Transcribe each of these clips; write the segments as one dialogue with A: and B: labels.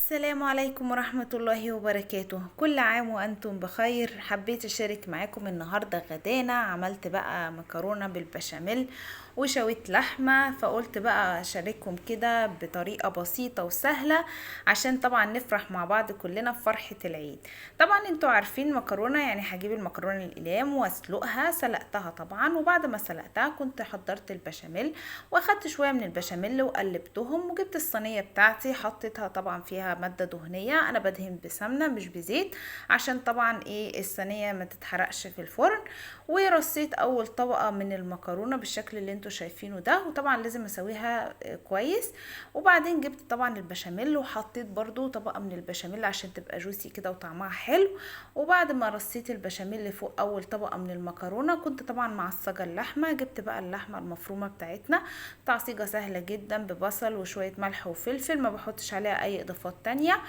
A: السلام عليكم ورحمة الله وبركاته. كل عام وأنتم بخير. حبيت أشارك معاكم النهاردة غدانا. عملت بقى مكرونة بالبشاميل وشويت لحمة، فقلت بقى أشارككم كده بطريقة بسيطة وسهلة عشان طبعا نفرح مع بعض كلنا في فرحة العيد. طبعا انتوا عارفين مكرونة، يعني هجيب المكرونة الأقلام واسلقها. سلقتها طبعا، وبعد ما سلقتها كنت حضرت البشاميل واخدت شوية من البشاميل وقلبتهم، وجبت الصينية بتاعتي حطيتها طبعا فيها مادة دهنية. انا بدهن بسمنة مش بزيت عشان طبعا الصينية ما تتحرقش في الفرن. ورصيت اول طبقة من المكرونة بالشكل اللي انتوا شايفينه ده، وطبعا لازم اسويها كويس. وبعدين جبت طبعا البشاميل وحطيت برضو طبقة من البشاميل عشان تبقى جوسي كده وطعمها حلو. وبعد ما رصيت البشاميل فوق اول طبقة من المكرونة، كنت طبعا معصجة اللحمة. جبت بقى اللحمة المفرومة بتاعتنا، تعصيجة سهلة جدا ببصل وشوية ملح وفلفل، ما بحطش عليها اي اضافات تانية.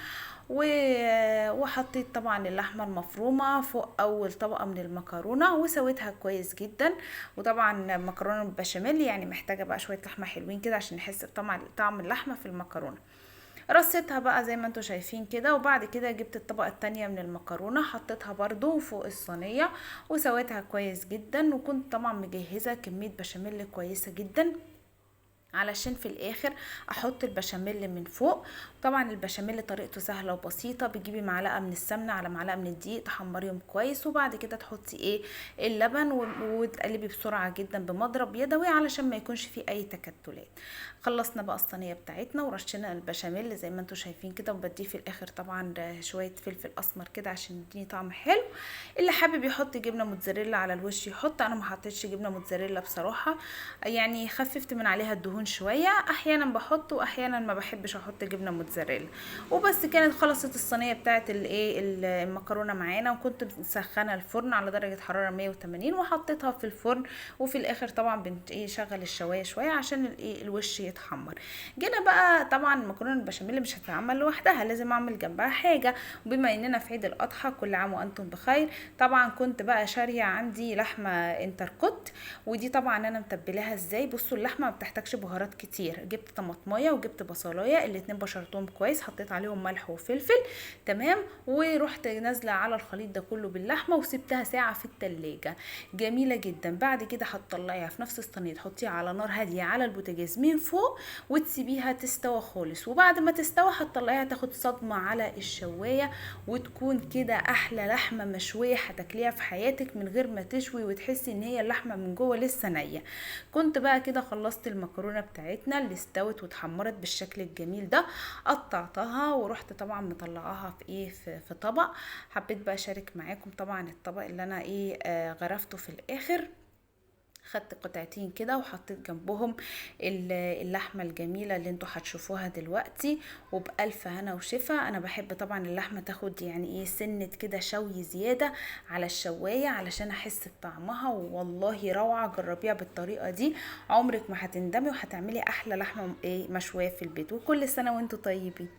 A: وحطيت طبعا اللحمة المفرومة فوق اول طبقة من المكرونة وسويتها كويس جدا. وطبعا مكرونة بالبشاميل يعني محتاجة بقى شوية لحمة حلوين كده عشان نحس بطعم اللحمة في المكرونة. رصيتها بقى زي ما انتوا شايفين كده، وبعد كده جبت الطبقة التانية من المكرونة حطيتها برضو فوق الصينية وسويتها كويس جدا. وكنت طبعا مجهزة كمية بشاميل كويسة جدا علشان في الاخر احط البشاميل من فوق. طبعا البشاميل طريقته سهله وبسيطه. بتجيبي معلقه من السمنه على معلقه من الدقيق، تحمريهم كويس، وبعد كده تحطي اللبن وتقلبي بسرعه جدا بمضرب يدوي علشان ما يكونش فيه اي تكتلات. خلصنا بقى الصينيه بتاعتنا ورشينا البشاميل زي ما انتوا شايفين كده، وبديه في الاخر طبعا شويه فلفل اسمر كده عشان يديني طعم حلو. اللي حابب يحط جبنه موتزاريلا على الوش يحط. انا ما حطيتش جبنه موتزاريلا بصراحه، يعني خففت من عليها الدهون شويه. احيانا بحط واحيانا ما بحبش احط جبنه موتزاريلا. وبس كانت خلصت الصينيه بتاعت المكرونه معانا، وكنت مسخنه الفرن على درجه حراره 180 وحطيتها في الفرن. وفي الاخر طبعا شغل الشوايه شويه عشان الوش يتحمر. جينا بقى طبعا المكرونه البشاميل مش هتتعمل لوحدها، لازم اعمل جنبها حاجه. وبما اننا في عيد الاضحى كل عام وانتم بخير، طبعا كنت بقى شاريه عندي لحمه انتركوت. ودي طبعا انا متبلاها ازاي. بصوا اللحمه ما بتحتاجش بهارات كتير. جبت طماطمايه وجبت بصلايه، الاتنين بشرتهم كويس، حطيت عليهم ملح وفلفل. تمام. ورحت نازله على الخليط ده كله باللحمه وسبتها ساعه في التلاجة. جميله جدا. بعد كده هتطلعيها في نفس الصينيه، تحطيها على نار هاديه على البوتاجاز من فوق وتسيبيها تستوى خالص. وبعد ما تستوى هتطلعيها تاخد صدمه على الشوايه، وتكون كده احلى لحمه مشويه هتاكليها في حياتك من غير ما تشوي، وتحسي ان هي اللحمه من جوه لسه نيه. كنت بقى كده خلصت المكرونه بتاعتنا اللي استوت واتحمرت بالشكل الجميل ده. قطعتها ورحت طبعا مطلعاها في طبق. حبيت بقى اشارك معاكم طبعا الطبق اللي انا غرفته في الاخر. خدت قطعتين كده وحطيت جنبهم اللحمة الجميلة اللي انتوا هتشوفوها دلوقتي. وبألف هنا وشفا. انا بحب طبعا اللحمة تاخد يعني سنة كده شوي زيادة على الشواية علشان احس بطعمها. والله روعة، جربيها بالطريقة دي عمرك ما هتندمي، وهتعملي احلى لحمة مشوية في البيت. وكل سنة وانتوا طيبين.